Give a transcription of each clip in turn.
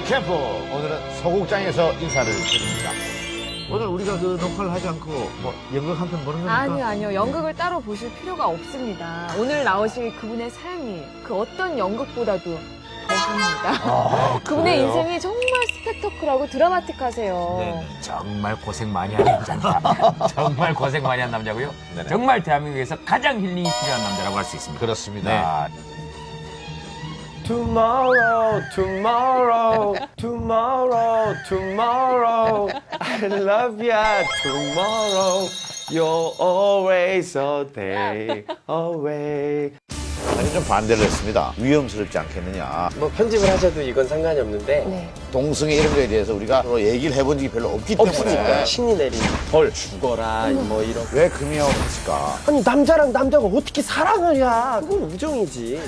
캠프 오늘은 소극장에서 인사를 드립니다. 오늘 우리가 그 녹화를 하지 않고 뭐 연극 한 편 보는 겁니까? 아니요. 연극을 따로 보실 필요가 없습니다. 오늘 나오실 그분의 삶이 그 어떤 연극보다도 더합니다. 그분의 그래요? 인생이 정말 스펙터클하고 드라마틱하세요. 네, 정말 고생 많이 한 남자입니다. 정말 고생 많이 한 남자고요. 네네. 정말 대한민국에서 가장 힐링이 필요한 남자라고 할 수 있습니다. 그렇습니다. Tomorrow, tomorrow, tomorrow, tomorrow. I love ya. Tomorrow, you're always a day away. 아니 좀 반대를 했습니다. 위험스럽지 않겠느냐. 뭐 편집을 하셔도 이건 상관이 없는데 네. 동성애 이런 거에 대해서 우리가 서로 얘기를 해본 적이 별로 없기 때문에 없으니까 신이 내린 벌 죽어라 뭐 이런. 왜 금이하고 했을까? 아니 남자랑 남자가 어떻게 사랑하냐? 그건 우정이지.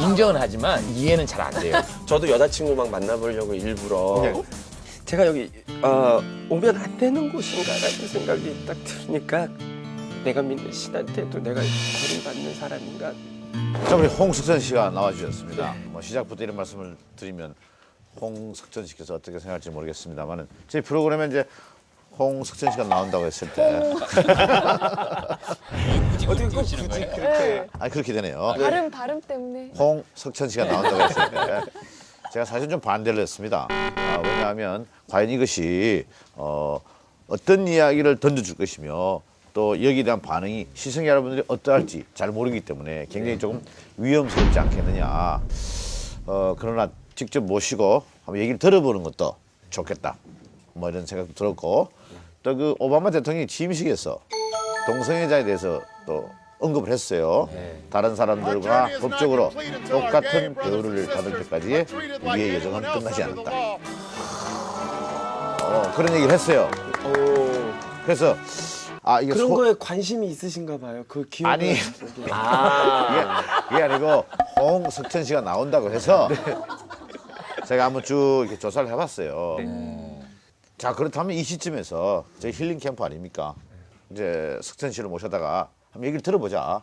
인정은 하지만 이해는 잘 안 돼요. 저도 여자친구 막 만나보려고 일부러 네. 제가 여기 오면 안 되는 곳인가라는 생각이 딱 들으니까 내가 믿는 신한테도 내가 버림받는 사람인가. 자, 우리 홍석천 씨가 나와주셨습니다. 뭐 시작부터 이런 말씀을 드리면 홍석천 씨께서 어떻게 생각할지 모르겠습니다만은 제 프로그램에 이제 홍석천 씨가 나온다고 했을 때 어떻게 꼭 굳이 그렇게. 아니 그렇게 되네요. 발음 때문에. 홍석천 씨가 나온다고 했을 때 제가 사실 좀 반대를 했습니다. 왜냐하면 과연 이것이 어떤 이야기를 던져줄 것이며 또 여기에 대한 반응이 시청자 여러분들이 어떠할지 잘 모르기 때문에 굉장히 조금 위험스럽지 않겠느냐. 그러나 직접 모시고 한번 얘기를 들어보는 것도 좋겠다. 뭐 이런 생각도 들었고 또 그 오바마 대통령이 취임식에서 동성애자에 대해서 또 언급을 했어요. 다른 사람들과 법적으로 똑같은 대우를 받을 때까지 우리의 여정은 끝나지 않았다. 그런 얘기를 했어요. 그래서 이게 그런 거에 관심이 있으신가 봐요. 그 기억. 아니. 그게 아니고 홍석천 씨가 나온다고 해서 제가 한번 쭉 이렇게 조사를 해봤어요. 자, 그렇다면 이 시점에서 저희 힐링 캠프 아닙니까? 이제 석천 씨를 모셔다가 한번 얘기를 들어보자.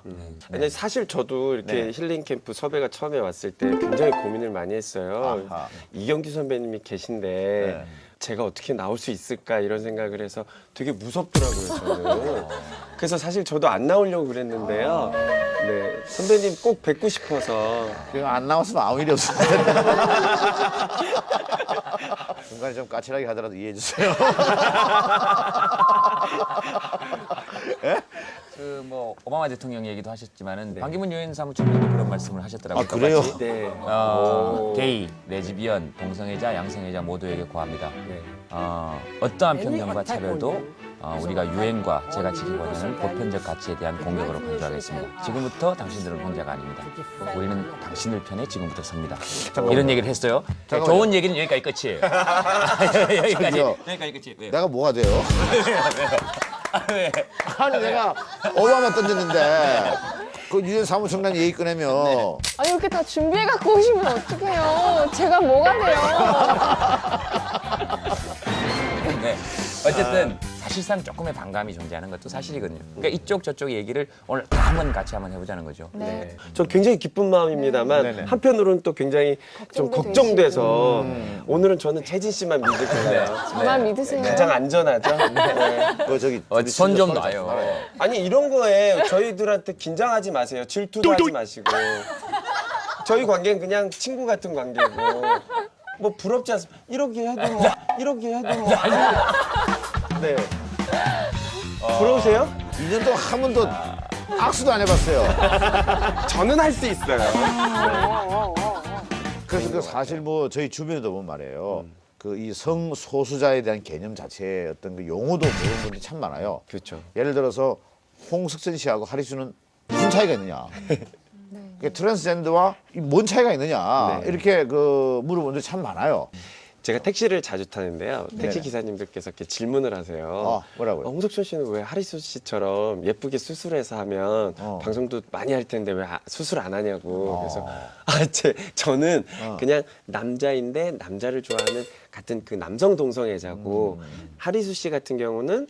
아니 사실 저도 이렇게 네. 힐링 캠프 섭외가 처음에 왔을 때 굉장히 고민을 많이 했어요. 아하. 이경규 선배님이 계신데 네. 제가 어떻게 나올 수 있을까 이런 생각을 해서 되게 무섭더라고요, 저는. 그래서 사실 저도 안 나오려고 그랬는데요. 네, 선배님 꼭 뵙고 싶어서. 안 나왔으면 아무 일이 없을 텐데. 중간에 좀 까칠하게 하더라도 이해해 주세요. 그 뭐 오바마 대통령 얘기도 하셨지만은 반기문 유엔 사무총장도 그런 말씀을 하셨더라고요. 아, 그래요? 똑같이. 네. 게이, 레즈비언, 동성애자, 양성애자 모두에게 고합니다. 네. 어떠한 편견과 차별도 우리가 유엔과 제가 지키고자 하는 보편적 가치에 대한 공격으로 간주하겠습니다. 지금부터 당신들은 혼자가 아닙니다. 우리는 당신들 편에 지금부터 섭니다. 이런 얘기를 했어요. 잠깐만요. 좋은 얘기는 여기까지 끝이에요. 저기요. 여기까지 끝이에요. 왜요? 내가 뭐가 돼요? 왜? 아니 내가 오바마 던졌는데 그 유엔 사무총장 얘기 꺼내면 아니 이렇게 다 준비해 갖고 오시면 어떡해요? 제가 뭐가 돼요? 네. 어쨌든 사실상 조금의 반감이 존재하는 것도 사실이거든요. 그러니까 이쪽 저쪽 얘기를 오늘 다 한번 같이 한번 해보자는 거죠. 네. 저 굉장히 기쁜 마음입니다만 네네. 한편으로는 또 굉장히 좀 걱정도 걱정돼서 오늘은 저는 채진 씨만 믿을 거예요. 저만 믿으세요. 가장 안전하죠. 네. 그 저기 손 좀 손을 놔요. 아니 이런 거에 저희들한테 긴장하지 마세요. 질투도 하지 마시고. 저희 관계는 그냥 친구 같은 관계고. 뭐 부럽지 않습니다. 이렇게 해도 뭐. 네. 부러우세요? 2년 동안 한 번도 악수도 안 해봤어요. 저는 할 수 있어요. 그래서 그 사실 뭐 저희 주변에도 보면 말이에요. 그 이 성소수자에 대한 개념 자체의 어떤 그 용어도 모르는 분들이 참 많아요. 그렇죠. 예를 들어서 홍석천 씨하고 하리수는 무슨 차이가 있느냐. 그러니까 트랜스젠더와 뭔 차이가 있느냐. 네. 이렇게 그 물어보는 분들이 참 많아요. 제가 택시를 자주 타는데요. 택시 기사님들께서 이렇게 질문을 하세요. 뭐라고요? 홍석천 씨는 왜 하리수 씨처럼 예쁘게 수술해서 하면 방송도 많이 할 텐데 왜 수술 안 하냐고. 그래서 저는 그냥 남자인데 남자를 좋아하는 같은 그 남성 동성애자고 하리수 씨 같은 경우는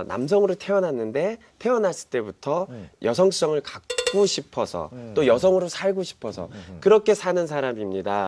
남성으로 태어났는데 태어났을 때부터 여성성을 갖고 싶어서 또 여성으로 살고 싶어서 그렇게 사는 사람입니다.